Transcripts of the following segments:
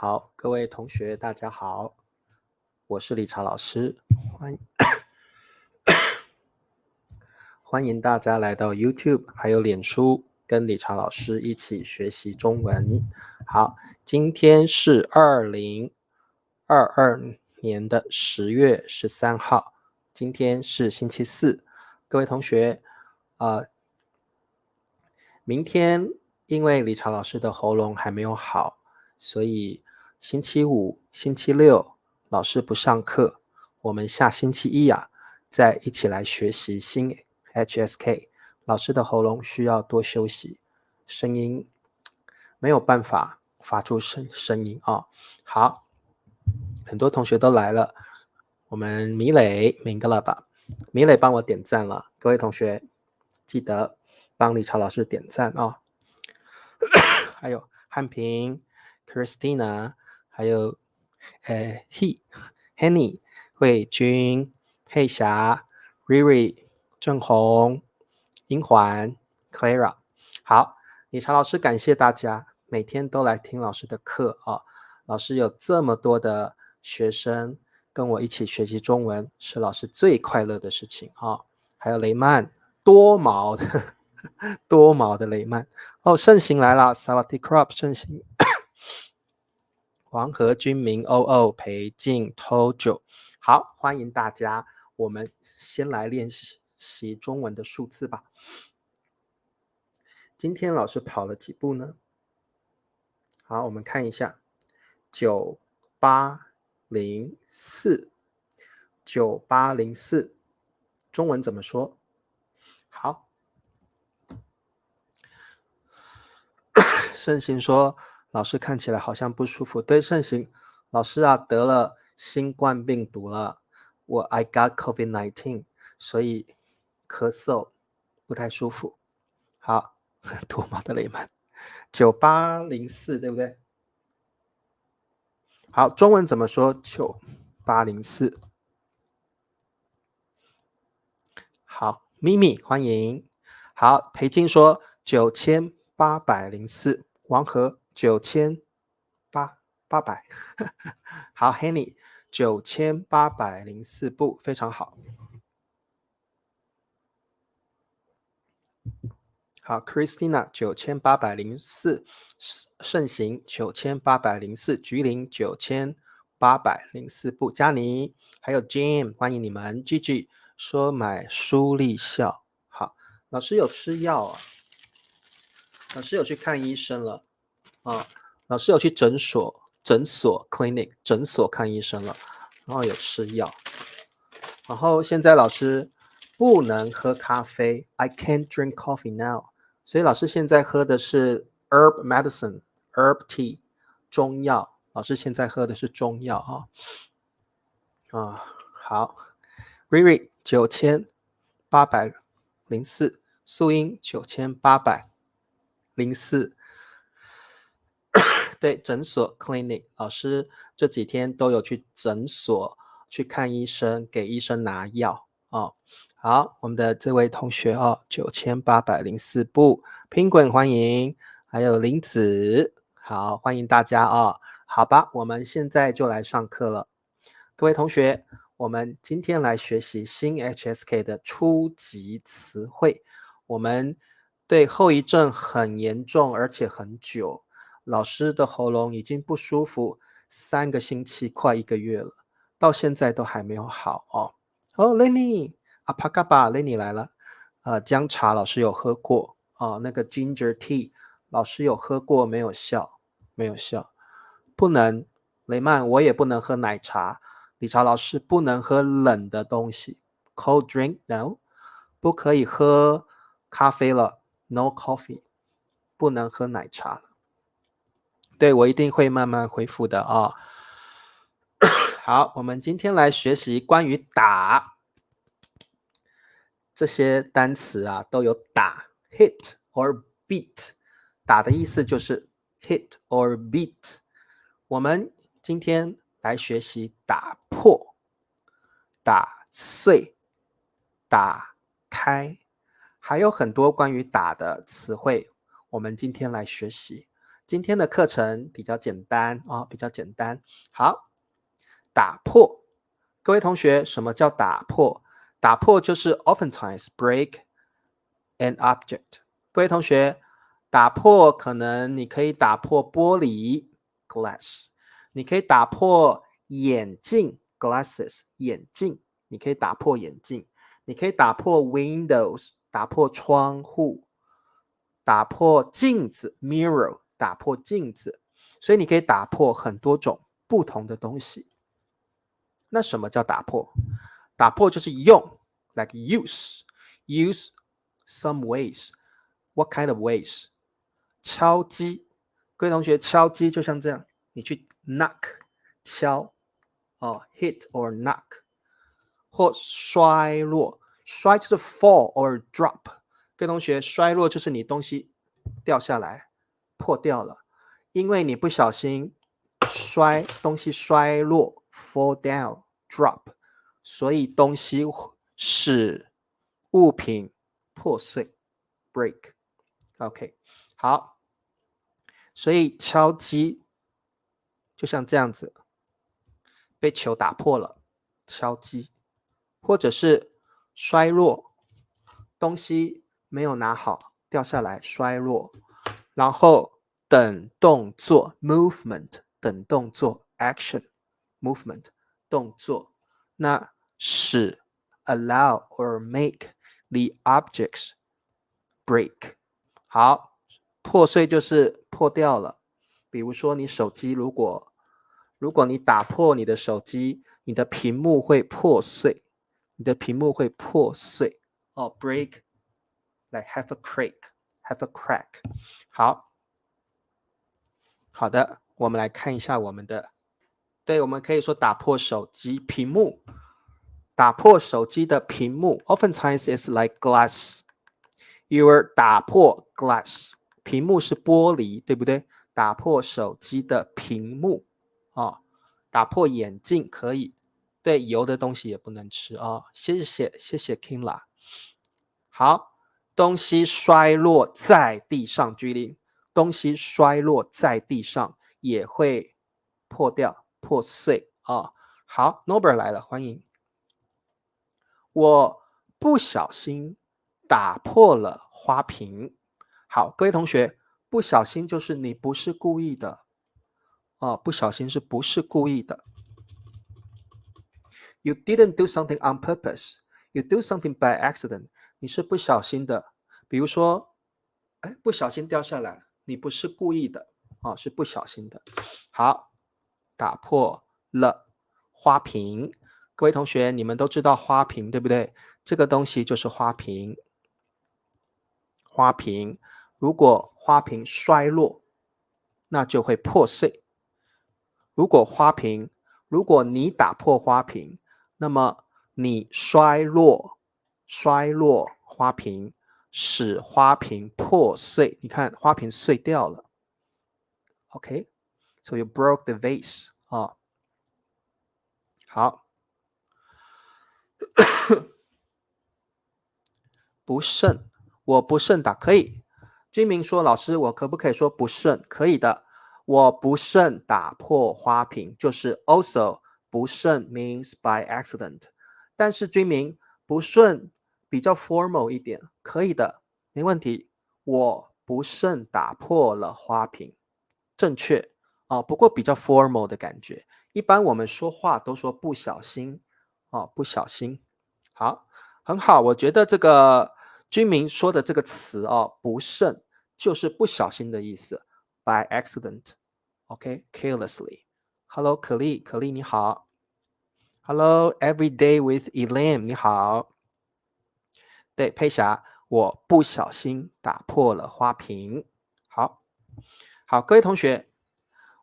好，各位同学，大家好，我是理查老师，欢迎大家来到 YouTube 还有脸书，跟理查老师一起学习中文。好，今天是2022年的10月13号，今天是星期四。各位同学，明天因为理查老师的喉咙还没有好，所以星期五、星期六老师不上课，我们下星期一再一起来学习新 HSK。老师的喉咙需要多休息，声音没有办法发出声音啊。好，很多同学都来了，我们米磊明白了吧？米磊帮我点赞了，各位同学记得帮理查老师点赞啊。还有汉平、Christina， 还有Henny、慧君、佩霞、Riri、郑红、英环、Clara。好，理查老师感谢大家每天都来听老师的课啊。老师有这么多的学生跟我一起学习中文，是老师最快乐的事情啊。还有雷曼，多毛的雷曼。哦，盛行来了 ，Sawadee Krap 盛行。黄河军民裴静 Tojo。好，欢迎大家，我们先来练习中文的数字吧。今天老师跑了几步呢？好，我们看一下，9804，中文怎么说？好，盛行说老师看起来好像不舒服。对，盛行老师得了新冠病毒了，I got COVID-19， 所以咳嗽不太舒服。好，多毛的雷曼，9804对不对？好，中文怎么说？9804。好，咪咪欢迎。好，裴静说9804，王和9800。好 ，Henny 9804步，非常好。好 ，Christina 9804，盛行9804，菊林9804步，佳妮还有 Jim 欢迎你们。Gigi 说买舒立笑，好，老师有吃药啊，老师有去看医生了啊，老师有去诊所 clinic 诊所看医生了，然后有吃药，然后现在老师不能喝咖啡 ，I can't drink coffee now。所以老师现在喝的是 herb medicine、herb tea 中药。老师现在喝的是中药好 ，Riri 9804，素英9804。对，诊所 clinic， 老师这几天都有去诊所去看医生，给医生拿药好，我们的这位同学9804步，Penguin 欢迎，还有林子，好，欢迎大家好吧，我们现在就来上课了。各位同学，我们今天来学习新 HSK 的初级词汇。我们对后遗症很严重，而且很久。老师的喉咙已经不舒服3个星期，快1个月了，到现在都还没有好Lenny 帕嘎巴 Lenny 来了。姜茶老师有喝过那个 Ginger Tea 老师有喝过，没有效，不能。雷曼我也不能喝奶茶，理查老师不能喝冷的东西 ，cold drink no， 不可以喝咖啡了 ，no coffee， 不能喝奶茶了。对，我一定会慢慢恢复的好，我们今天来学习关于打这些单词都有打 hit or beat， 打的意思就是 hit or beat。我们今天来学习打破、打碎、打开，还有很多关于打的词汇，我们今天来学习。今天的课程比较简单啊，比较简单。好，打破。各位同学，什么叫打破？打破就是 oftentimes break an object。各位同学，打破可能你可以打破玻璃 glass，你可以打破眼镜 glasses 眼镜，你可以打破眼镜，你可以打破 windows 打破窗户，打破镜子 mirror 打破镜子，所以你可以打破很多种不同的东西。那什么叫打破？打破就是用 like use some ways。 What kind of ways？ 敲击。各位同学，敲击就像这样，你去 knock 敲hit or knock。 或摔落，摔就是 fall or drop。 各位同学，摔落就是你东西掉下来破掉了，因为你不小心东西摔落 fall down drop， 所以东西使物品破碎 break。 OK， 好，所以敲击就像这样子，被球打破了，敲击。或者是衰落，东西没有拿好掉下来衰落。然后等动作 movement 等动作 action movement 动作，那使 allow or make the objects break。 好，破碎就是破掉了。比如说你手机如果你打破你的手机，你的屏幕会破碎，你的屏幕会破碎break like have a crack。 好的，我们来看一下我们的，对，我们可以说打破手机屏幕，打破手机的屏幕 oftentimes is like glass。 You 打破 glass， 屏幕是玻璃，对不对？打破手机的屏幕打破眼镜可以，对，油的东西也不能吃谢谢 Kingla。 好，东西摔落在地上，居零，东西摔落在地上也会破掉破碎好 Norbert 来了，欢迎。我不小心打破了花瓶。好，各位同学，不小心就是你不是故意的不小心是不是故意的。You didn't do something on purpose. You do something by accident. 你是不小心的。比如说，不小心掉下来，你不是故意的是不小心的。好，打破了花瓶。各位同学，你们都知道花瓶，对不对？这个东西就是花瓶。花瓶，如果花瓶摔落，那就会破碎。如果你打破花瓶，那么你摔落花瓶，使花瓶破碎。你看花瓶碎掉了 OK， so you broke the vase 好不慎，我不慎打可以。君明说，老师我可不可以说不慎？可以的，我不慎打破花瓶，就是 also 不慎 means by accident。 但是君明不顺比较 formal 一点，可以的，没问题。我不慎打破了花瓶，正确不过比较 formal 的感觉。一般我们说话都说不小心不小心。好，很好，我觉得这个君明说的这个词不慎就是不小心的意思 by accident OK carelessly。 Hello 可丽你好。 Hello everyday with Elaine 你好。对，佩霞，我不小心打破了花瓶。好，各位同学，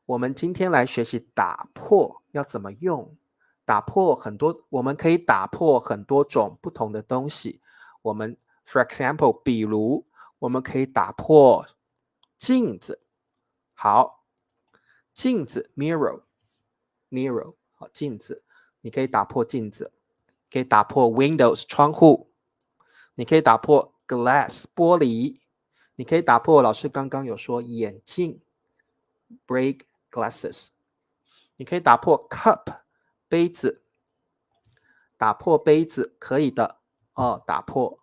我们今天来学习打破要怎么用。打破很多，我们可以打破很多种不同的东西。我们 for example， 比如我们可以打破镜子。好，镜子 mirror 好，镜子，你可以打破镜子，可以打破 windows 窗户，你可以打破 glass 玻璃，你可以打破老师刚刚有说眼镜， break glasses。你可以打破 cup 杯子，打破杯子可以的哦，打破。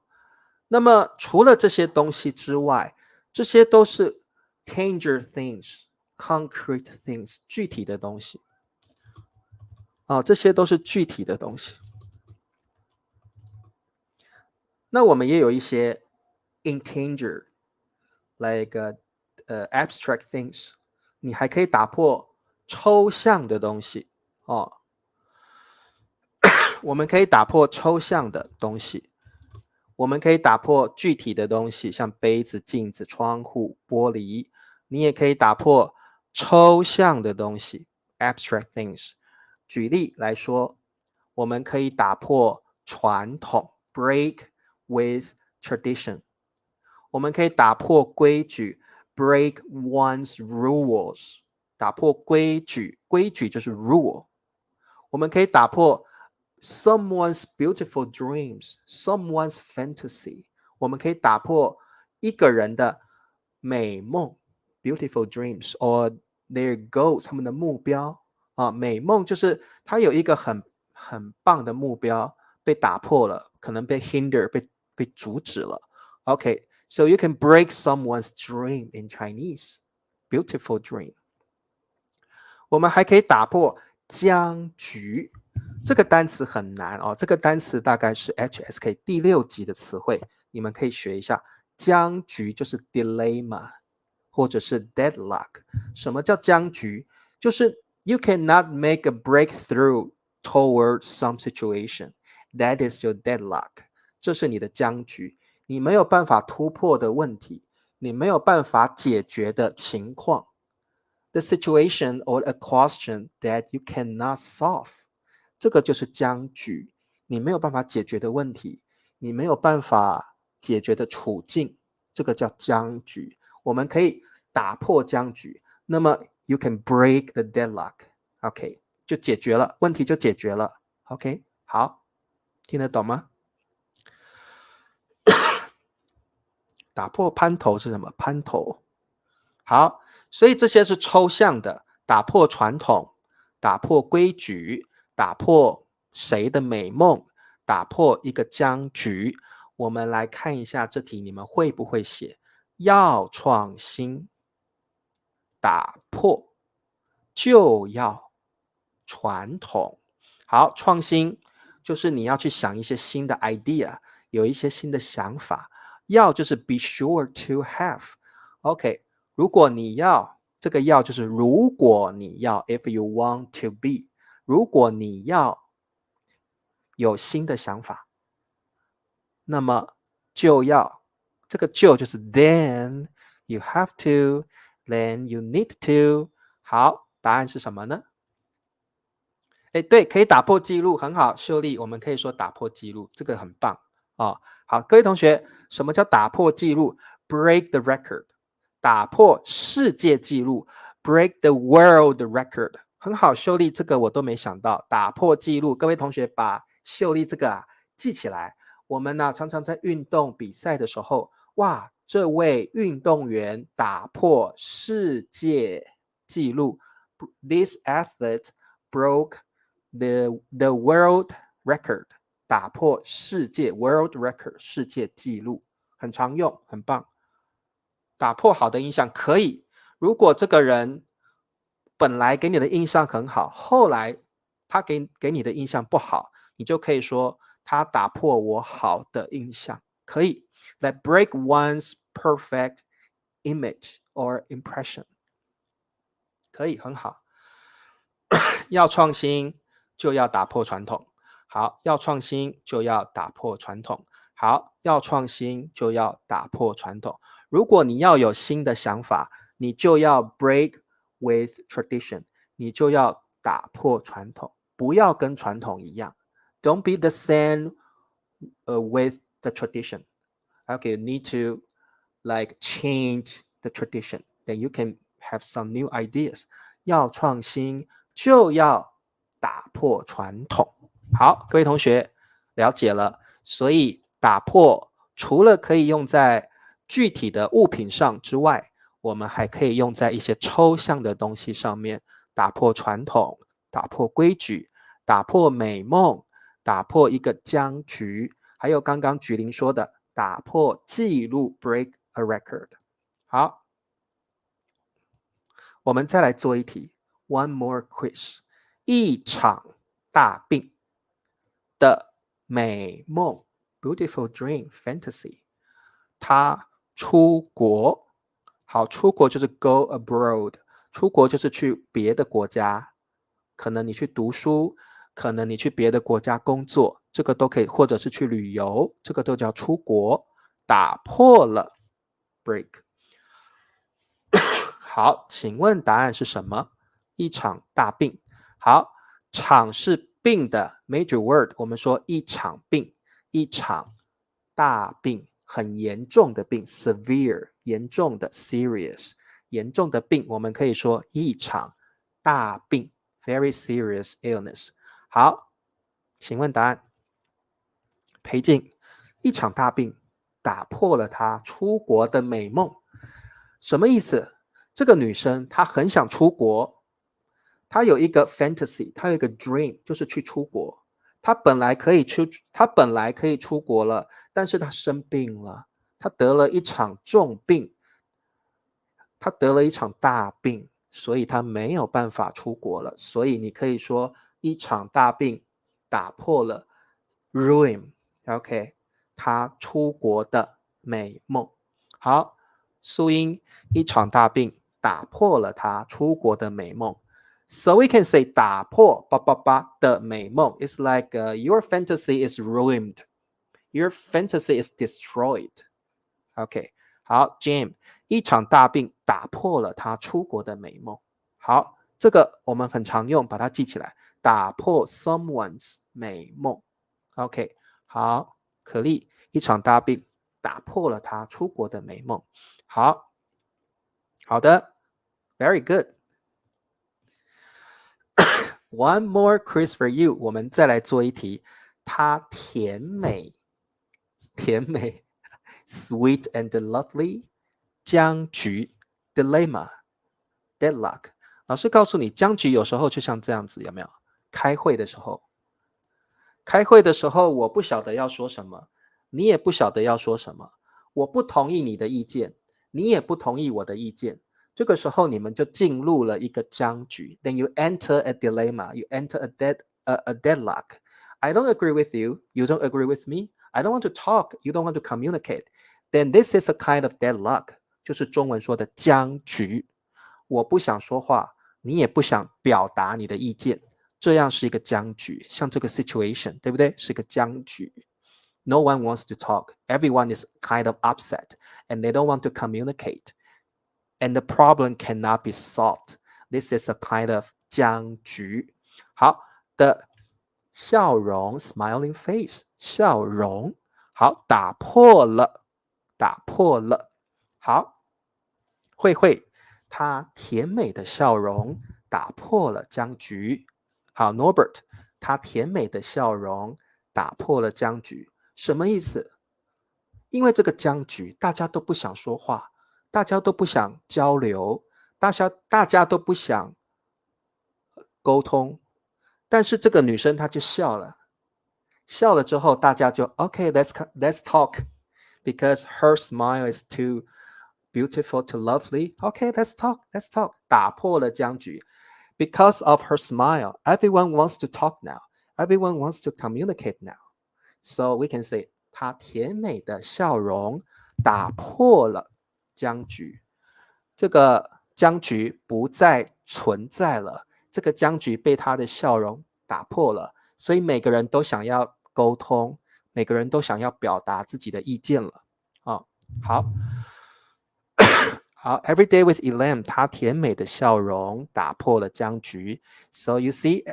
那么除了这些东西之外，这些都是 tangible things、concrete things 具体的东西。哦，这些都是具体的东西。那我们也有一些 intangible like abstract things， 你还可以打破抽象的东西哦。我们可以打破抽象的东西，我们可以打破具体的东西，像杯子、镜子、窗户、玻璃。你也可以打破抽象的东西 abstract things。举例来说，我们可以打破传统 break with tradition。我们可以打破规矩 break one's rules。打破规矩，规矩就是 rule。我们可以打破 someone's beautiful dreams, someone's fantasy。我们可以打破一个人的美梦 beautiful dreams or their goals， 他们的目标啊，美梦就是他有一个很棒的目标被打破了，可能被 hinder 被阻止了。Okay, so you can break someone's dream in Chinese, beautiful dream。我们还可以打破僵局，这个单词很难哦，这个单词大概是 HSK 第6级的词汇，你们可以学一下。僵局就是 dilemma 或者是 deadlock。什么叫僵局？就是 you cannot make a breakthrough toward some situation. That is your deadlock。这是你的僵局，你没有办法突破的问题，你没有办法解决的情况。The situation or a question that you cannot solve， 这个就是僵局，你没有办法解决的问题，你没有办法解决的处境，这个叫僵局。我们可以打破僵局，那么 you can break the deadlock。OK， 就解决了，问题就解决了。OK， 好，听得懂吗？打破攀头是什么？攀头。好，所以这些是抽象的，打破传统，打破规矩，打破谁的美梦，打破一个僵局。我们来看一下这题你们会不会写？要创新，打破，就要传统。好，创新就是你要去想一些新的 idea， 有一些新的想法。要就是 be sure to have。OK， 如果你要，这个要就是如果你要 if you want to be， 如果你要有新的想法，那么就要，这个就就是 then you have to， then you need to。 好，答案是什么呢？对，可以打破记录，很好，秀丽，我们可以说打破记录，这个很棒哦。好，各位同学，什么叫打破记录 ？Break the record， 打破世界纪录 ，break the world record。很好，秀丽，这个我都没想到，打破记录。各位同学把秀丽这个记起来。我们呢常常在运动比赛的时候，哇，这位运动员打破世界纪录 ，This athlete broke the world record， 打破世界 world record 世界纪录，很常用，很棒。打破好的印象可以，如果这个人本来给你的印象很好，后来他给你的印象不好，你就可以说他打破我好的印象，可以。Like break one's perfect image or impression， 可以，很好。要创新就要打破传统。好，要创新就要打破传统。好，要创新就要打破传统。如果你要有新的想法，你就要 break with tradition， 你就要打破传统，不要跟传统一样。Don't be the same with the tradition. Okay, you need to like change the tradition. Then you can have some new ideas. 要创新就要打破传统。好，各位同学了解了，所以打破除了可以用在具体的物品上之外，我们还可以用在一些抽象的东西上面，打破传统，打破规矩，打破美梦，打破一个僵局，还有刚刚菊玲说的打破记录 break a record。 好，我们再来做一题 one more quiz。 一场大病的美梦 beautiful dream fantasy， 他出国。好，出国就是 go abroad， 出国就是去别的国家，可能你去读书，可能你去别的国家工作，这个都可以，或者是去旅游，这个都叫出国。打破了 break。 好，请问答案是什么？一场大病。好，场是病的 major word， 我们说一场病，一场大病，很严重的病 severe， 严重的 serious， 严重的病我们可以说一场大病 very serious illness。 好，请问答案。裴静，一场大病打破了她出国的美梦。什么意思？这个女生她很想出国，她有一个 fantasy， 她有一个 dream， 就是去出国。她本来可以出国了，但是她生病了，她得了一场重病，她得了一场大病，所以她没有办法出国了。所以你可以说一场大病打破了 ruin OK， 她出国的美梦。好，素英，一场大病打破了她出国的美梦。So we can say 打破的美梦 It's like、your fantasy is ruined. Your fantasy is destroyed. OK， 好 Jim， 一场大病打破了他出国的美梦。好，这个我们很常用，把它记起来，打破 someone's 美梦。OK， 好，可丽，一场大病打破了他出国的美梦。好，好的 Very good。 One more quiz for you， 我们再来做一题。它甜美 sweet and lovely， 僵局 dilemma deadlock。 老师告诉你，僵局有时候就像这样子，有没有？开会的时候我不晓得要说什么，你也不晓得要说什么，我不同意你的意见，你也不同意我的意见，这个时候你们就进入了一个僵局。 Then you enter a dilemma, you enter a deadlock. I don't agree with you, you don't agree with me, I don't want to talk, you don't want to communicate. Then this is a kind of deadlock， 就是中文说的僵局。我不想说话，你也不想表达你的意见，这样是一个僵局，像这个 situation， 对不对？是个僵局。No one wants to talk. Everyone is kind of upset, and they don't want to communicate. And the problem cannot be solved. This is a kind of 僵局。好的，笑容 smiling face， 笑容。好，打破了。好，慧慧，她甜美的笑容打破了僵局。好 Norbert， 他甜美的笑容打破了僵局。什么意思？因为这个僵局，大家都不想说话，大家都不想交流，大家都不想沟通，但是这个女生她就笑了，笑了之后，大家就 OK, let's talk, because her smile is too beautiful, too lovely. OK, let's talk. 打破了僵局。Because of her smile, everyone wants to talk now. Everyone wants to communicate now. So we can say 她甜美的笑容打破了僵局。这个僵局不再存在了，这个僵局被她的笑容打破了，所以每个人都想要沟通，每个人都想要表达自己的意见了。好好 Every day with Elam， 她甜美的笑容打破了僵局。So you see,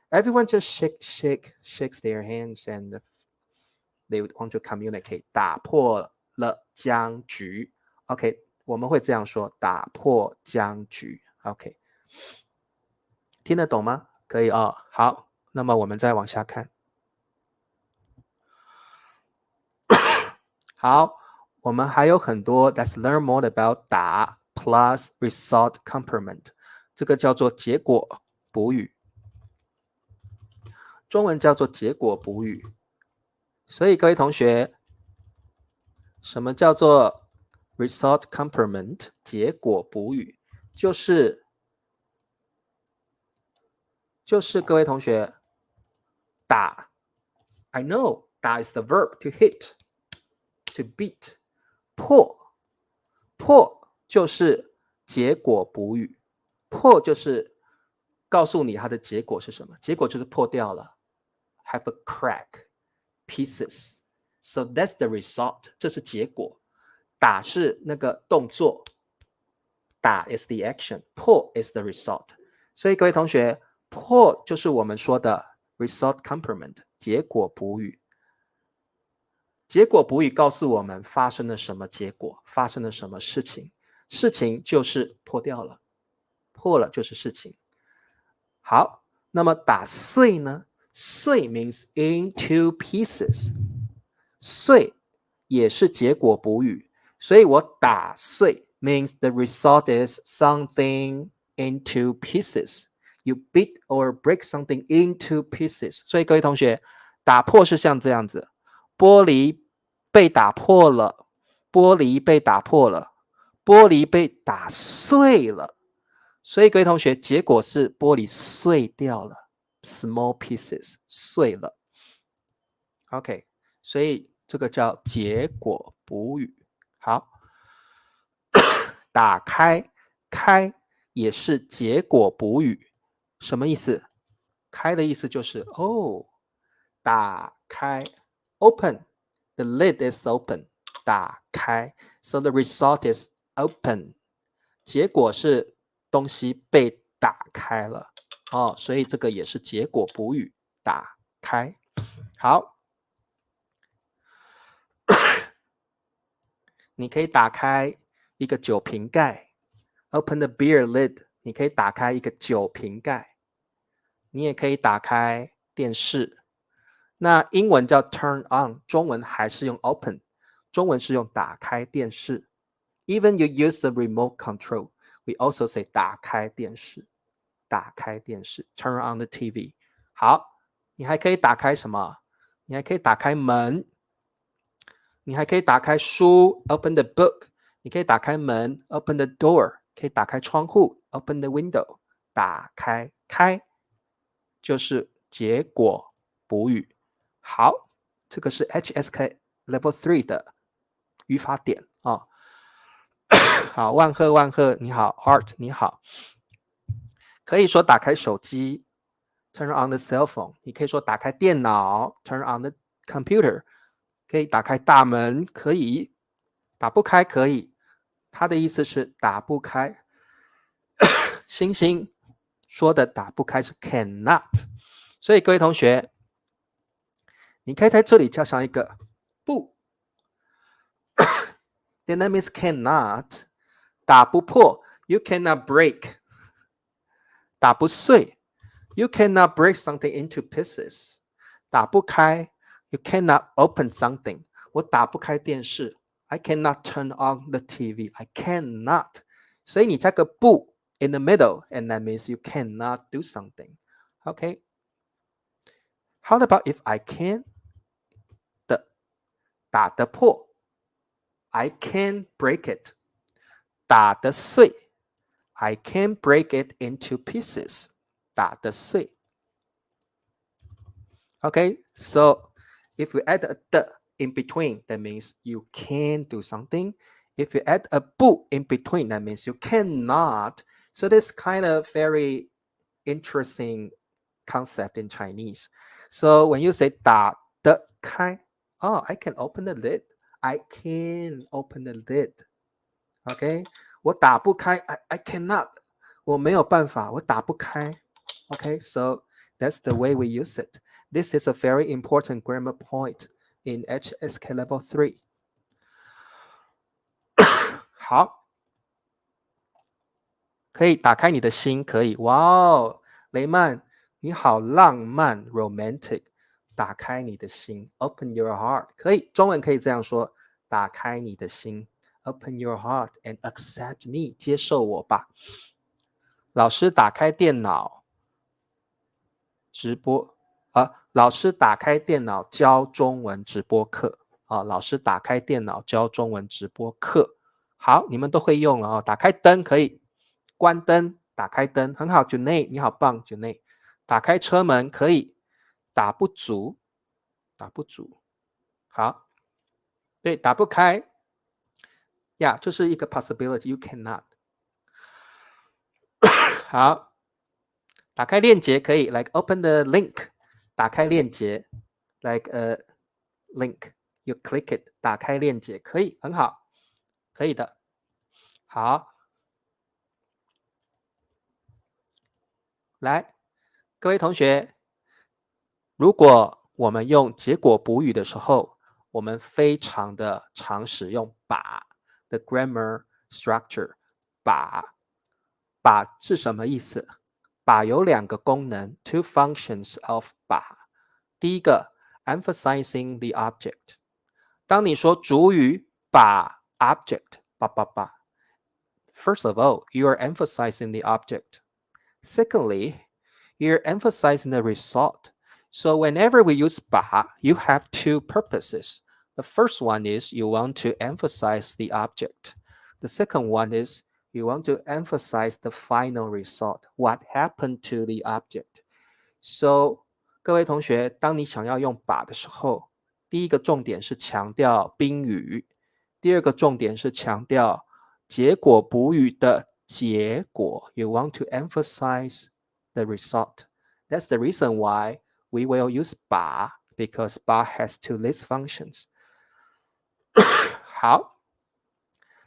everyone just shakes their hands and they would want to communicate. 打破了僵局。OK， 我们会这样说，打破僵局。OK， 听得懂吗？可以哦。好，那么我们再往下看。好，我们还有很多 Let's learn more about 打 plus result complement， 这个叫做结果补语，中文叫做结果补语。所以各位同学，什么叫做 result complement 结果补语？就是各位同学打 I know 打 is the verb to hit to beat， 破就是结果补语，破就是告诉你它的结果是什么，结果就是破掉了 have a crack pieces， so that's the result， 这是结果。打是那个动作，打 is the action， 破 is the result。 所以各位同学，破就是我们说的 result complement 结果补语。结果补语告诉我们发生了什么结果，发生了什么事情，事情就是破掉了，破了就是事情。好，那么打碎呢？碎 means into pieces， 碎也是结果补语，所以我打碎 means the result is something into pieces. You beat or break something into pieces. 所以各位同学，打破是像这样子，玻璃被打破了，玻璃被打破了，玻璃被打碎了。所以各位同学，结果是玻璃碎掉了 ，small pieces 碎了。OK， 所以这个叫结果补语。好，打开，开也是结果补语，什么意思？开的意思就是哦，打开 ，open， the lid is open， 打开 ，so the result is open， 结果是东西被打开了哦，所以这个也是结果补语，打开。好。你可以打开一个酒瓶盖 ，open the beer lid。你可以打开一个酒瓶盖，你也可以打开电视。那英文叫 turn on， 中文还是用 open， 中文是用打开电视。Even you use the remote control, we also say 打开电视，打开电视 ，turn on the TV。好，你还可以打开什么？你还可以打开门。你还可以打开书 open the book， 你可以打开门 open the door， 可以打开窗户 open the window， 打开开就是结果补语。好，这个是 HSK Level 3的语法点啊。好，万贺万贺，你好 Art 你好。可以说打开手机 turn on the cell phone， 你可以说打开电脑 turn on the computer，可以打开大门，可以打不开，可以。他的意思是打不开。星星说的打不开是 cannot， 所以各位同学，你可以在这里加上一个不。The name is cannot， 打不破 ，you cannot break， 打不碎 ，you cannot break something into pieces， 打不开。You cannot open something. 我打不开电视。I cannot turn on the TV. I cannot. 所以你加个不 in the middle, and that means you cannot do something. Okay. How about if I can? 的打得破 I can break it. 打得碎 I can break it into pieces. 打得碎 Okay, so if you add a the in between, that means you can do something. If you add a bu in between, that means you cannot. So this kind of very interesting concept in Chinese. So when you say 打得开, oh, I can open the lid. I can open the lid. Okay, 我打不开, I cannot. 我没有办法，我打不开。Okay, so that's the way we use it. This is a very important grammar point in HSK Level 3. 好，可以打开你的心，可以。哇哦，雷曼，你好浪漫 ，romantic。打开你的心 ，open your heart， 可以，中文可以这样说：打开你的心 ，Open your heart and accept me， 接受我吧。老师打开电脑直播老师打开电脑教中文直播课老师打开电脑教中文直播课。好，你们都会用了打开灯可以，关灯，打开灯，很好 Junaid 你好棒 Junaid 打开车门可以，打不足，好，对，打不开呀，这是一个 possibility you cannot 好，打开链接可以 like open the link 打开链接 like a link you click it 打开链接可以，很好，可以的。好，来，各位同学，如果我们用结果补语的时候，我们非常的常使用把 the grammar structure 把是什么意思？把有两个功能 two functions of 把。第一个 emphasizing the object， 当你说主语把 object 把 first of all you are emphasizing the object. Secondly, you're emphasizing the result. So whenever we use 把 you have two purposes. The first one is you want to emphasize the object. The second one is you want to emphasize the final result. What happened to the object? So 各位同学，当你想要用把的时候，第一个重点是强调宾语，第二个重点是强调结果补语的结果。You want to emphasize the result. That's the reason why we will use 把 because 把 has two list functions. 好，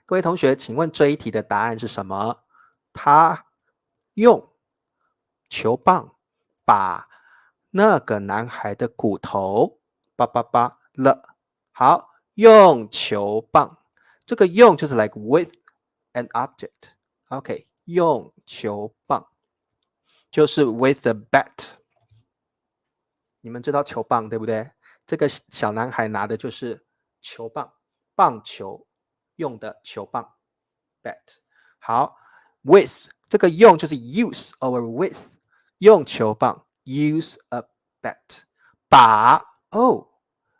各位同学，请问这一题的答案是什么？他用球棒把那个男孩的骨头叭了。好，用球棒，这个用就是 like with an object。OK， 用球棒就是 with a bat。你们知道球棒对不对？这个小男孩拿的就是球棒，棒球用的球棒 bat。好 ，with 这个用就是 use or with， 用球棒 use a bat。把 oh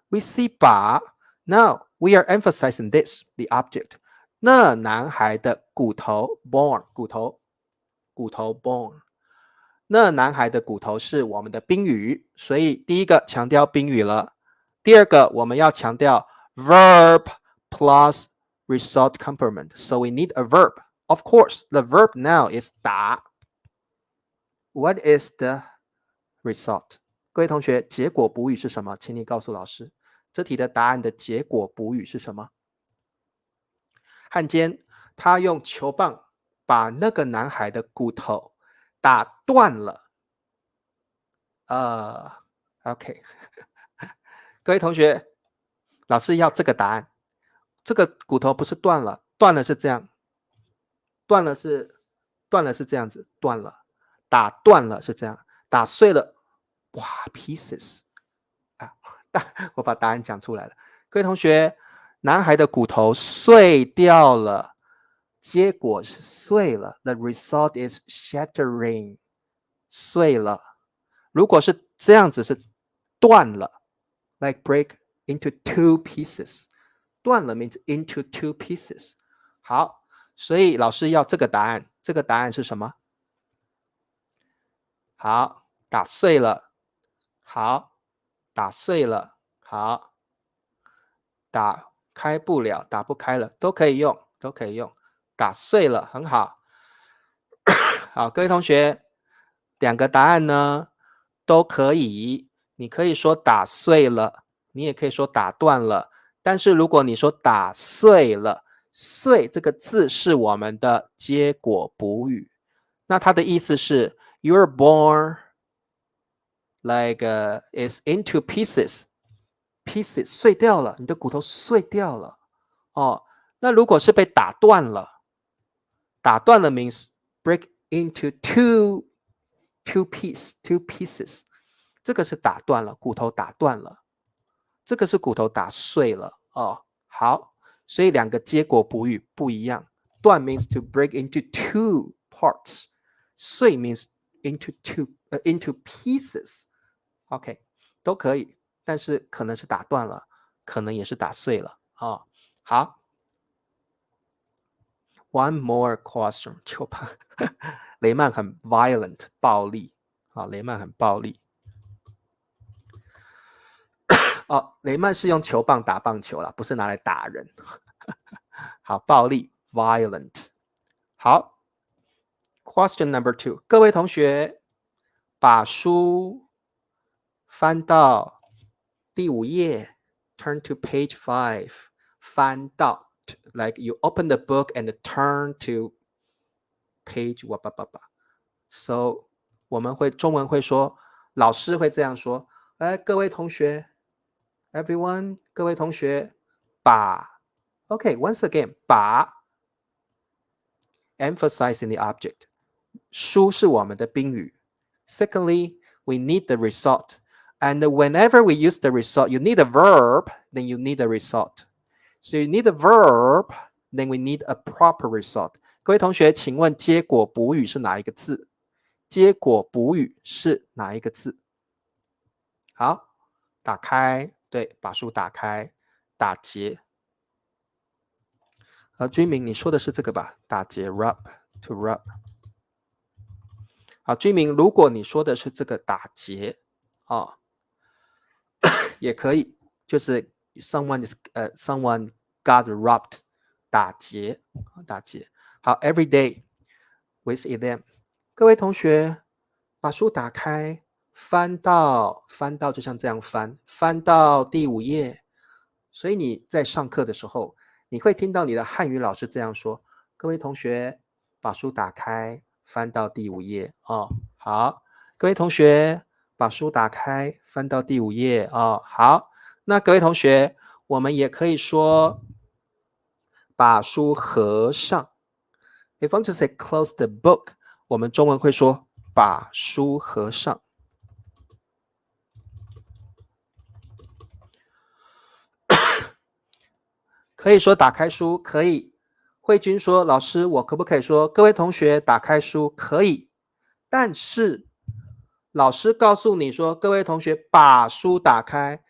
we see 把 now we are emphasizing this the object。那男孩的骨头 bone 骨头 bone。那男孩的骨头是我们的宾语，所以第一个强调宾语了。第二个我们要强调 verb plus result complement. So we need a verb. Of course, the verb now is 打。What is the result? 各位同学，结果补语是什么？请你告诉老师，这题的答案的结果补语是什么？汉奸他用球棒把那个男孩的骨头打断了。OK 各位同学，老师要这个答案。这个骨头不是断了，断了是这样，断了是这样子，断了，打断了是这样，打碎了，哇 ，pieces 我把答案讲出来了。各位同学，男孩的骨头碎掉了，结果是碎了 ，the result is shattering， 碎了。如果是这样子是断了 ，like break into two pieces， 断了 means into two pieces。好，所以老师要这个答案，这个答案是什么？好，打碎了，好，打碎了，好，打开不了，打不开了，都可以用，都可以用，打碎了，很好。好，各位同学，两个答案呢都可以，你可以说打碎了，你也可以说打断了，但是如果你说打碎了，碎这个字是我们的结果补语，那它的意思是 you're born like is into pieces， pieces 碎掉了，你的骨头碎掉了哦。那如果是被打断了，打断了 means break into two pieces， 这个是打断了，骨头打断了，这个是骨头打碎了哦。好，所以两个接果补语不一样。断 means to break into two parts， 碎 means into pieces。OK， 都可以，但是可能是打断了，可能也是打碎了啊。好 ，one more question， 球棒，雷曼很 violent， 暴力啊，雷曼很暴力。哦，雷曼是用球棒打棒球啦，不是拿来打人。好，暴力 violent。好 ，question number 2， 各位同学把书翻到第5页 ，turn to page 5， 翻到 like you open the book and turn to page So 我们会中文会说，老师会这样说，哎，各位同学 ，everyone， 各位同学，把 ，OK，once again， 把 emphasizing the object， 书是我们的宾语。Secondly, we need the result. And whenever we use the result, you need a verb, then you need a result. So you need a verb, then we need a proper result. 各位同学，请问接果补语是哪一个字？接果补语是哪一个字？好，打开，对，把书打开，打结。居民，你说的是这个吧？打结 rub to rub。好，居民，如果你说的是这个打结啊，也可以，就是 someone got rubbed， 打结，打结。好 ，every day with them。各位同学，把书打开，翻到就像这样翻，翻到第5页。所以你在上课的时候，你会听到你的汉语老师这样说：各位同学，把书打开，翻到第5页哦。好，各位同学，把书打开，翻到第5页哦。好，那各位同学，我们也可以说把书合上。If I want to say close the book， 我们中文会说把书合上。可以说打开书，可以。慧君说：“老师，我可不可以说各位同学打开书？可以，但是老师告诉你说，各位同学把书打开。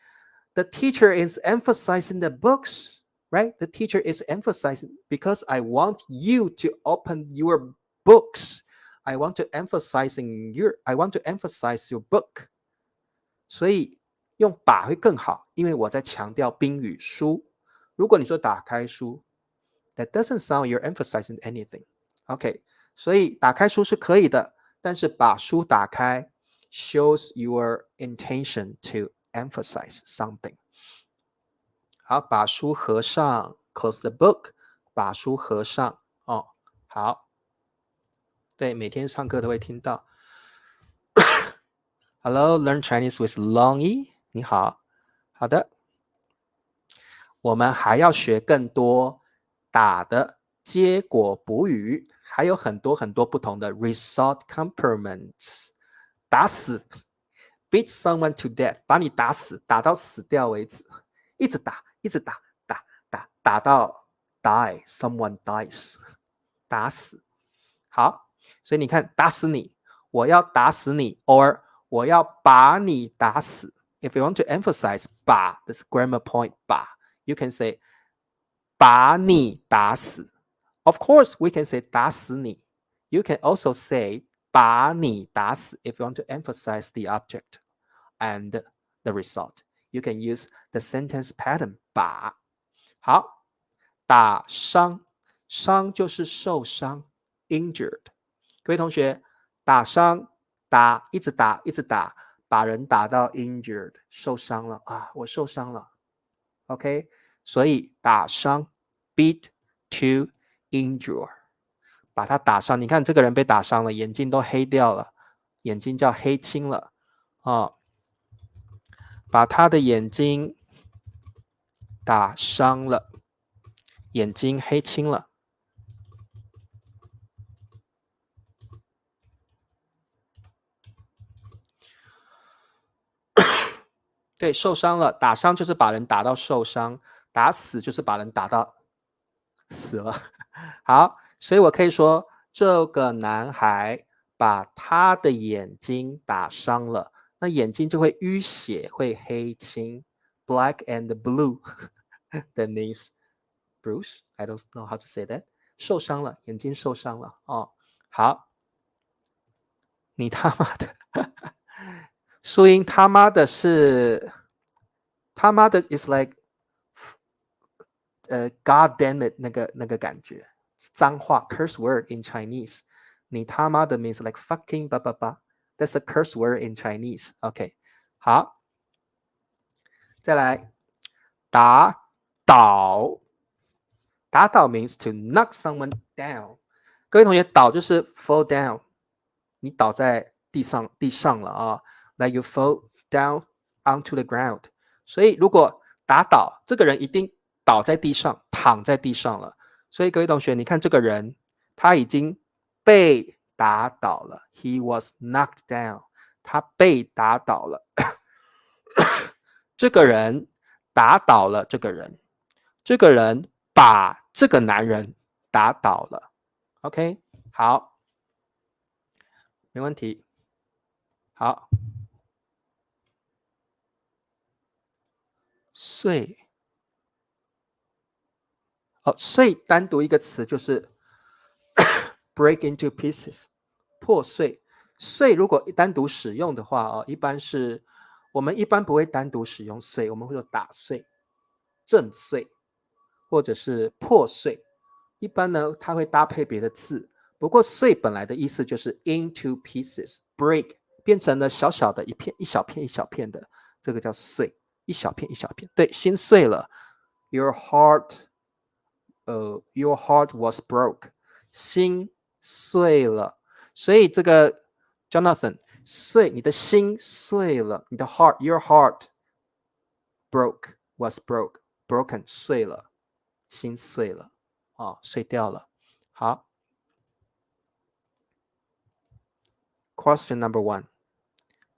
The teacher is emphasizing the books, right? The teacher is emphasizing because I want you to open your books. I want to emphasize your book. 所以用把会更好，因为我在强调宾语书。如果你说打开书 ，that doesn't sound you're emphasizing anything. OK， 所以打开书是可以的，但是把书打开 shows your intention to emphasize something. 好，把书合上 ，close the book， 把书合上哦。好，对，每天上课都会听到。Hello, learn Chinese with Long Yi。你好，好的。我们还要学更多打的接果补语，还有很多很多不同的 result complements。打死 ，beat someone to death， 把你打死，打到死掉为止，一直打，一直打，打到 die， someone dies， 打死。好，所以你看，打死你，我要打死你 ，or 我要把你打死。If you want to emphasize 把 this grammar point 把。You can say 把你打死。Of course, we can say 打死你。You can also say 把你打死 if you want to emphasize the object and the result. You can use the sentence pattern 把。好，打伤，伤就是受伤 ，injured。各位同学，打伤，打，一直打，一直打，把人打到 injured， 受伤了啊，我受伤了。OK， 所以打伤 beat to injure， 把他打伤。你看这个人被打伤了，眼睛都黑掉了，眼睛叫黑青了哦，把他的眼睛打伤了，眼睛黑青了。对，受伤了，打伤就是把人打到受伤，打死就是把人打到死了。好，所以我可以说这个男孩把他的眼睛打伤了，那眼睛就会淤血，会黑青 ，black and blue that means bruise. I don't know how to say that. 受伤了，眼睛受伤了哦。好，你他妈的，树英他妈的是他妈的 is like God damn it 那个感觉，脏话 curse word in Chinese。你他妈的 means like fucking 吧吧吧 That's a curse word in Chinese. OK， 好，再来打倒。打倒 means to knock someone down。各位同学，倒就是 fall down， 你倒在地上了啊 ，like you fall down onto the ground。所以如果打倒这个人，一定倒在地上，躺在地上了。所以各位同学，你看这个人，他已经被打倒了 ，he was knocked down， 他被打倒了。这个人打倒了这个人，这个人把这个男人打倒了。OK， 好，没问题。好，碎，碎单独一个词就是 break into pieces， 破碎。碎如果单独使用的话，一般是我们一般不会单独使用碎，我们会说打碎、震碎，或者是破碎。一般呢，它会搭配别的字。不过碎本来的意思就是 into pieces break 变成了小小的一片一小片一小片的，这个叫碎，一小片一小片。对，心碎了 your heart was broke 心碎了。所以这个 Jonathan 碎，你的心碎了，你的 your heart was broken 碎了，心碎了碎掉了。好 Question number 1，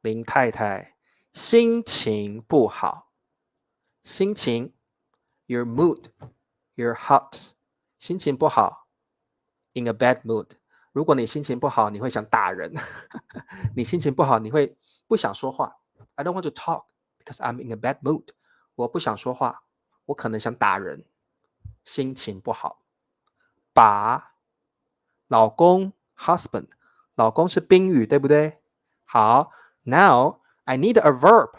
林太太心情不好。心情 your mood your heart 心情不好 in a bad mood。 如果你心情不好，你会想打人你心情不好，你会不想说话。 I don't want to talk because I'm in a bad mood。 我不想说话，我可能想打人。心情不好。把老公 husband 老公是宾语，对不对？好 Now I need a verb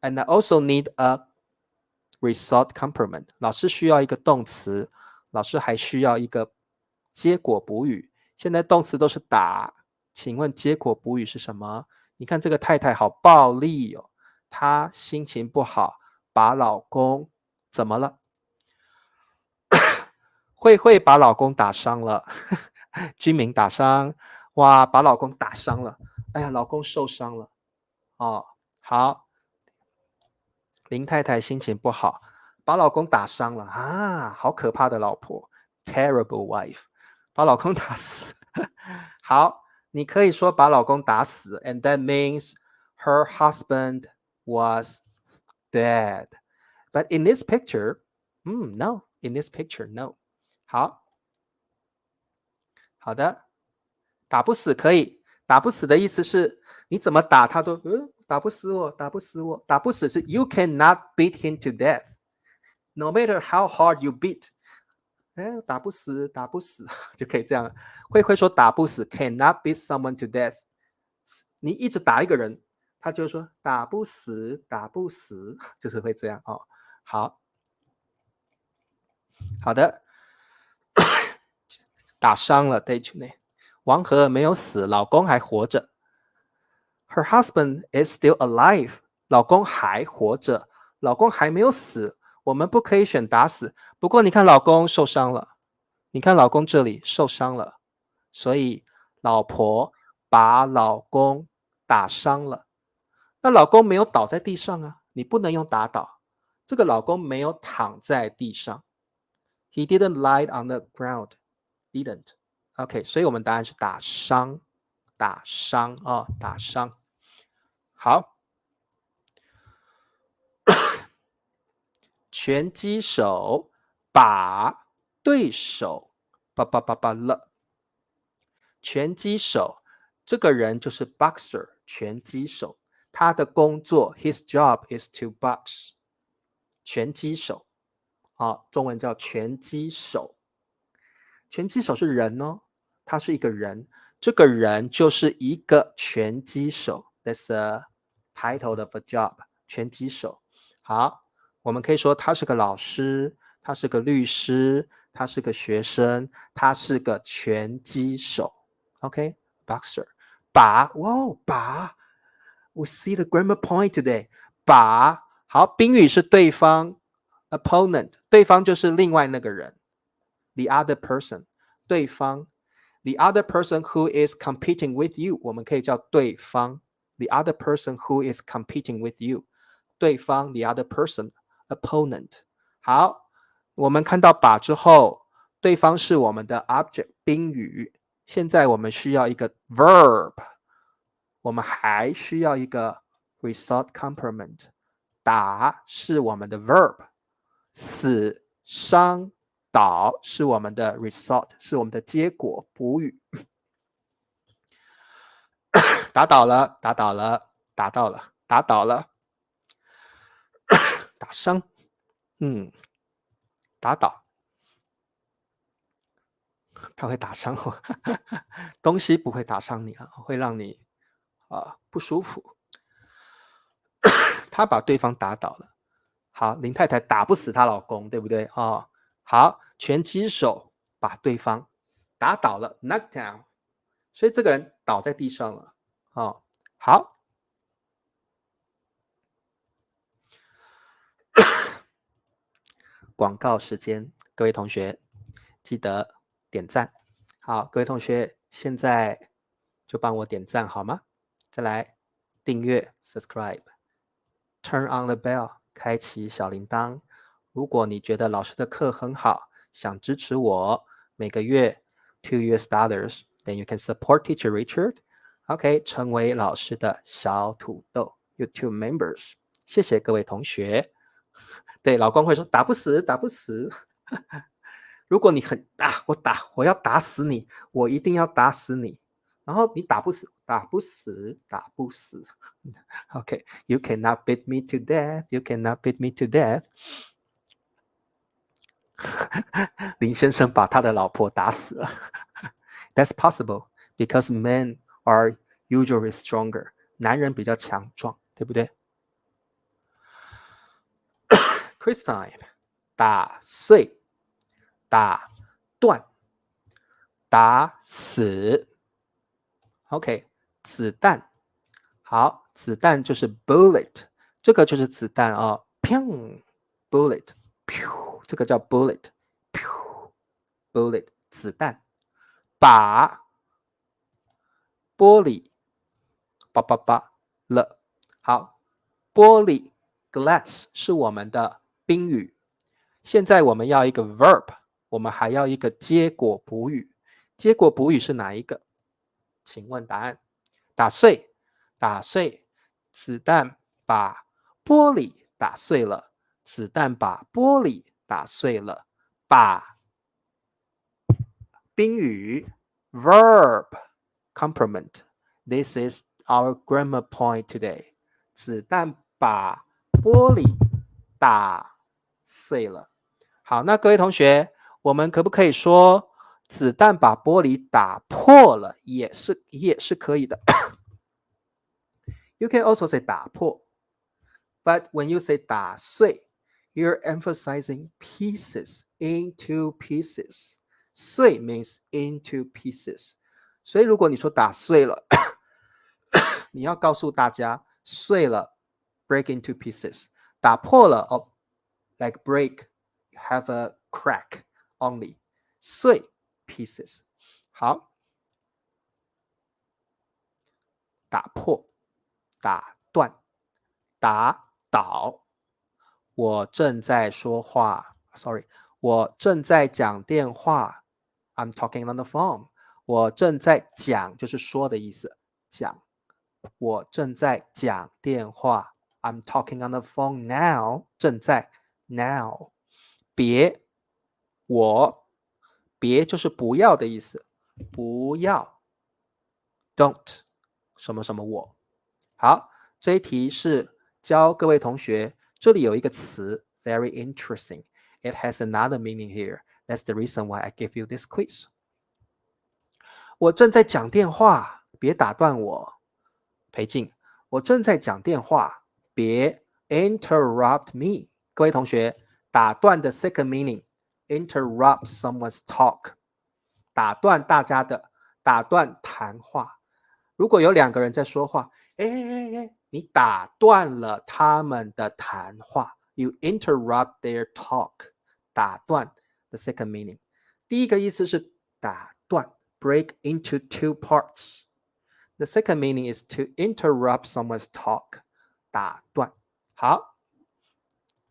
and I also need a result complement。 老师需要一个动词，老师还需要一个结果补语。现在动词都是打，请问结果补语是什么？你看这个太太好暴力哦，她心情不好，把老公怎么了？慧把老公打伤了居民打伤，哇，把老公打伤了，哎呀，老公受伤了好，林太太心情不好，把老公打伤了啊，好可怕的老婆 ，terrible wife， 把老公打死好，你可以说把老公打死 and that means her husband was dead but in this picture no in this picture no。 好的，打不死可以，打不死的意思是你怎么打他都打不死我，打不死我，打不死是 you cannot beat him to death no matter how hard you beat。 打不死打不死就可以这样。会说打不死 cannot beat someone to death。 你一直打一个人，他就说打不死打不死就是会这样好的打伤了 day to day。 王和没有死，老公还活着。Her husband is still alive。 老公还活着，老公还没有死。我们不可以选打死。不过你看老公受伤了，你看老公这里受伤了，所以老婆把老公打伤了。那老公没有倒在地上啊，你不能用打倒。这个老公没有躺在地上。He didn't lie on the ground. Didn't. OK， 所以我们答案是打伤，打伤打伤。好，拳击手把对手了。拳击手，这个人就是 boxer 拳击手，他的工作 his job is to box 拳击手，中文叫拳击手。拳击手是人哦，他是一个人，这个人就是一个拳击手。That's the title of a job， 拳击手。好，我们可以说他是个老师，他是个律师，他是个学生，他是个拳击手。OK， boxer。把，we see the grammar point today。好，宾语是对方 opponent， 对方就是另外那个人。The other person， 对方 The other person who is competing with you， 我们可以叫对方 The other person who is competing with you， 对方 The other person opponent。 好，我们看到把之后，对方是我们的 object 宾语，现在我们需要一个 verb， 我们还需要一个 result complement。 打是我们的 verb， 死伤倒是我们的 result， 是我们的结果补语。打倒了，打倒了，打到了，打倒了，打伤，打倒，它会打伤我，东西不会打伤你啊，会让你不舒服。他把对方打倒了。好，林太太打不死她老公，对不对？好，拳击手把对方打倒了 ，knock down， 所以这个人倒在地上了。好，广告时间，各位同学记得点赞。好，各位同学现在就帮我点赞好吗？再来订阅 subscribe，turn on the bell， 开启小铃铛。如果你觉得老师的课很好，想支持我，每个月$2 then you can support Teacher Richard。OK， 成为老师的小土豆 YouTube members。谢谢各位同学。对，老公会说打不死，打不死。如果你很我要打死你，我一定要打死你。然后你打不死，打不死，打不死。OK， you cannot beat me to death, you cannot beat me to death。林先生把他的老婆打死了。That's possible because men are usually stronger。男人比较强壮，对不对？Quiz time， 打碎，打断，打死。OK， 子弹。好，子弹就是 bullet， 这个就是子弹啊。bullet， 这个叫 bullet， bullet， 子弹。把玻璃了。好，玻璃 glass 是我们的宾语。现在我们要一个 verb， 我们还要一个结果补语。结果补语是哪一个？请问答案。打碎，打碎，子弹把玻璃打碎了，子弹把玻璃打碎了。把宾语 verb complement。 This is our grammar point today。 子弹把玻璃打碎了。好，那各位同学，我们可不可以说子弹把玻璃打破了？也是可以的。You can also say 打破， but when you say 打碎 you're emphasizing pieces, into pieces。 碎 means into pieces， 所以如果你说打碎了你要告诉大家碎了 break into pieces， 打破了like break have a crack only， 碎 pieces。 好，打破，打断，打倒。我正在说话 ，sorry， 我正在讲电话 ，I'm talking on the phone。我正在讲就是说的意思，讲。我正在讲电话 ，I'm talking on the phone now。正在 now。别，我别就是不要的意思，不要 don't 什么什么我。好，这一题是教各位同学，这里有一个词 very interesting. It has another meaning here. That's the reason why I give you this quiz. 我正在讲电话，别打断我。裴静，我正在讲电话，别 interrupt me。各位同学，打断的 second meaning interrupt someone's talk， 打断大家的，打断谈话。如果有两个人在说话，你打断了他们的谈话 ，you interrupt their talk， 打断 the second meaning。第一个意思是打断 ，break into two parts。The second meaning is to interrupt someone's talk， 打断。好，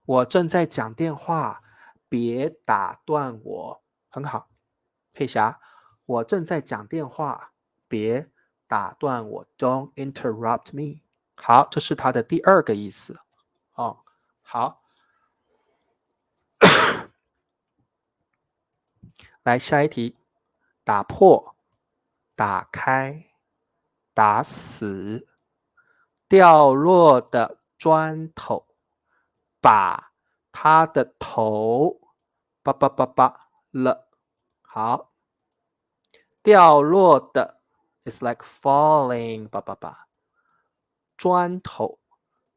我正在讲电话，别打断我。很好，佩霞，我正在讲电话，别打断我 ，Don't interrupt me。好，这是它的第二个意思。哦，好，来下一题，打破、打开、打死，掉落的砖头，把他的头了。好，掉落的 is like falling 砖头，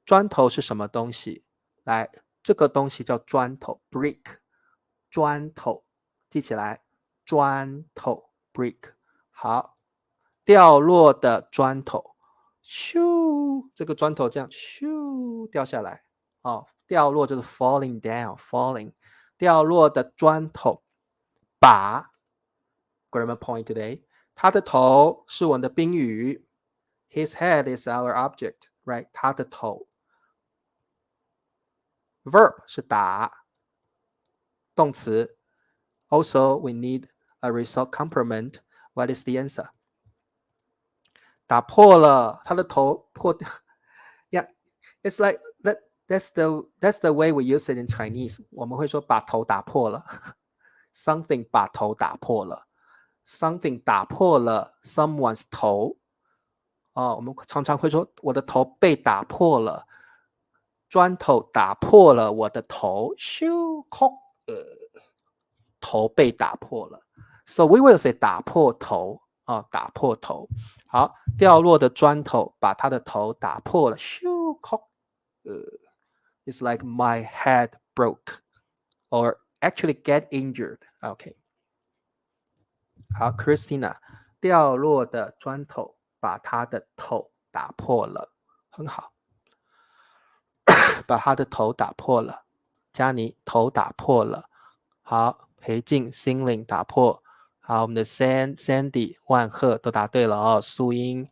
砖头是什么东西？来，这个东西叫砖头 brick， 砖头，记起来，砖头 brick。好，掉落的砖头，咻，这个砖头这样咻掉下来。哦，掉落就是 falling down falling， 掉落的砖头，把 grammar point today， 他的头是我们的宾语 ，his head is our object， right？ 他的头 verb 是打，动词 also we need a result complement. What is the answer？ 打破了，他的头破掉。Yeah, it's like that's the way we use it in Chinese. 我们会说把头打破了，something 把头打破了 ，something 打破了 someone's 头。哦，我们常常会说我的头被打破了，砖头打破了我的头，咻，头被打破了。So we will say 打破头啊，打破头。好，掉落的砖头把他的头打破了，咻，it's like my head broke or actually get injured. OK， 好 ，Christina， 掉落的砖头把他的头打破了，很好，把他的头打破了。佳妮头打破了，好，裴静心灵打破。好，我们的 Sandy 万鹤都答对了哦，素英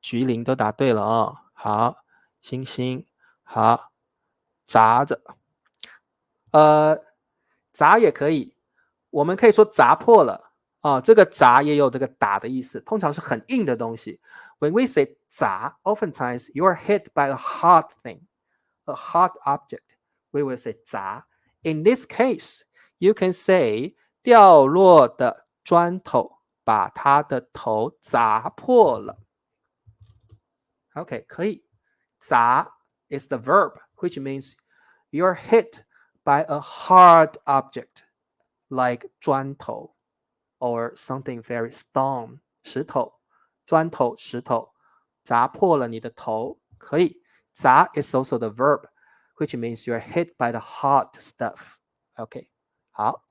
菊林都答对了哦。好，星星好，砸着砸也可以，我们可以说砸破了啊，这个砸也有这个打的意思，通常是很硬的东西。When we say 砸 oftentimes you are hit by a hard thing, a hard object. We will say 砸。In this case, you can say 掉落的砖头把他的头砸破了。OK， 可以。砸 is the verb, which means you're hit by a hard object like 砖头 or something very stone 石头，砖头石头砸破了你的头，可以。砸 is also the verb, which means you're hit by the hard stuff. OK， 好，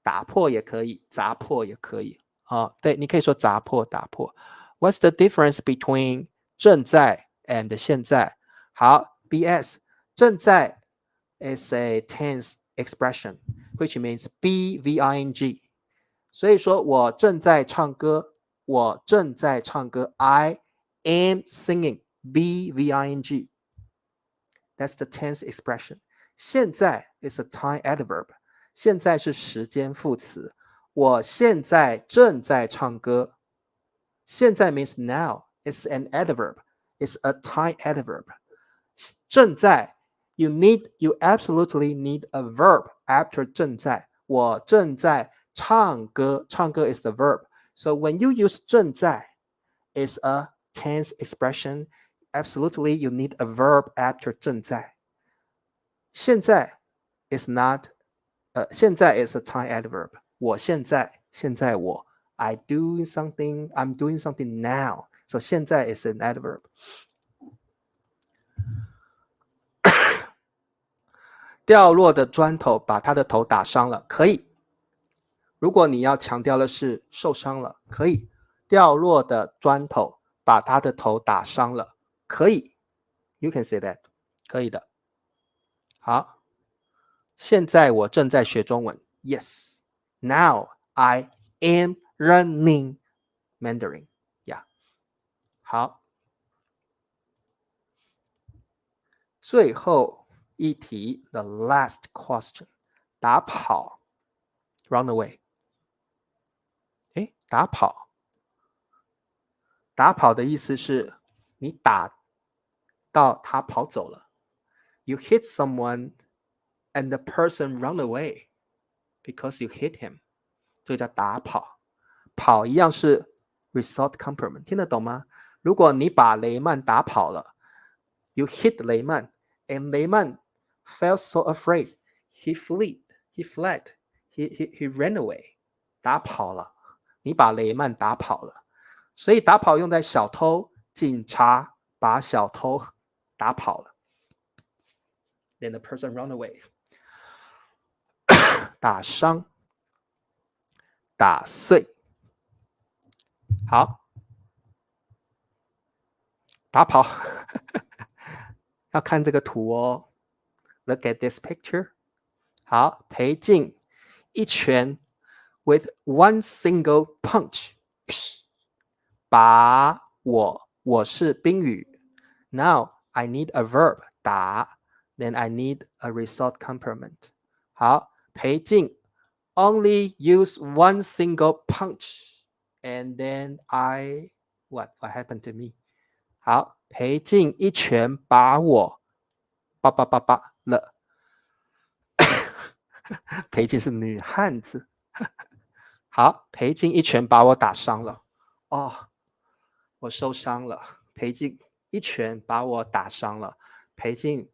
打破也可以，砸破也可以。哦，对，你可以说砸破、打破。What's the difference between 正在 and 现在？好 ，BS 正在 is a tense expression, which means be VING。所以说我正在唱歌，我正在唱歌 I am singing, be VING。That's the tense expression. 现在 is a time adverb. 现在是时间副词。我现在正在唱歌。现在 means now. It's an adverb. It's a time adverb. 正在 You absolutely need a verb after 正在。我正在唱歌，唱歌 is the verb. So when you use 正在 is a tense expression. Absolutely, you need a verb after 正在。现在 is not, 现在 is a time adverb. 我现在，现在我 I'm doing something now. So 现在 is an adverb. 掉落的砖头把他的头打伤了，可以。如果你要强调的是受伤了，可以。掉落的砖头把他的头打伤了，可以。You can say that. 可以的。好，现在我正在学中文。Yes. Now I am learning Mandarin. Yeah. 好。最后一题 the last question. 打跑 run away. 打跑。打跑的意思是你打到他跑走了。You hit someone and the person run away because you hit him. 这叫打跑。跑一样是 result complement. 听得懂吗？如果你把雷曼打跑了 You hit 雷曼 and 雷曼 felt so afraid. He fled. He ran away. 打跑了。你把雷曼打跑了。所以打跑用在小偷，警察把小偷打跑了。Then the person run away. 打伤，打碎。好，打跑要看这个图哦。Look at this picture. 好，裴静一拳 with one single punch. 把我是宾语。Now I need a verb 打 then I need a result complement. 好，裴静 only use one single punch and then what happened to me? 好，裴静一拳把我叭了。裴静是女汉子。好，裴静一拳把我打伤了。我受伤了。裴静一拳把我打伤了。裴静，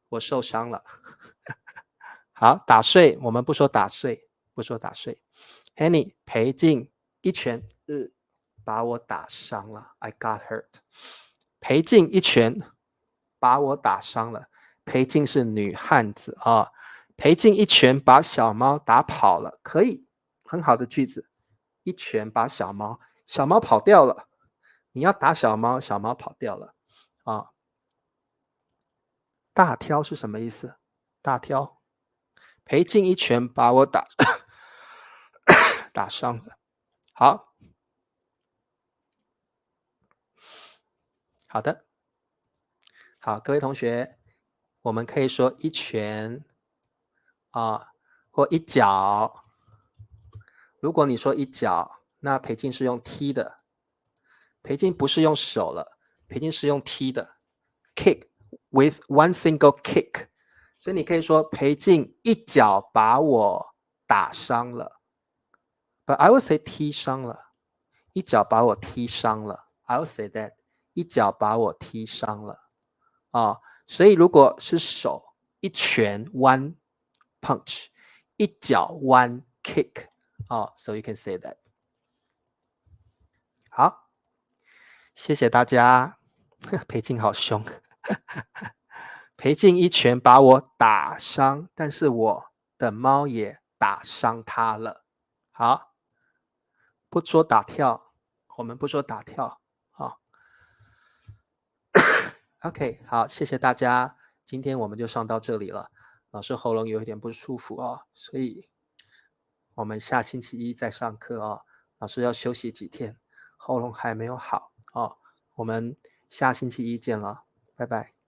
我受伤了。好，打碎，我们不说打碎，不说打碎。Henny， 裴静一拳把我打伤了。I got hurt. 裴静一拳把我打伤了。裴静是女汉子啊。裴静一拳把小猫打跑了，可以，很好的句子。一拳把小猫跑掉了。你要打小猫，小猫跑掉了啊。大挑是什么意思？大挑，裴静一拳把我打伤了。好，好的，好，各位同学，我们可以说一拳或一脚。如果你说一脚，那裴静是用踢的。裴静不是用手了，裴静是用踢的 kick with one single kick. 所以你可以说裴静一脚把我打伤了。But I would say 踢伤了。一脚把我踢伤了。I would say that 一脚把我踢伤了。所以如果是手，一拳 one punch， 一脚 one kick. So you can say that. 好，谢谢大家。裴静好凶。裴静一拳把我打伤，但是我的猫也打伤他了。好，不说打跳，我们不说打跳。OK， 好，谢谢大家。今天我们就上到这里了。老师喉咙有一点不舒服所以我们下星期一再上课老师要休息几天，喉咙还没有好我们下星期一见了，拜拜。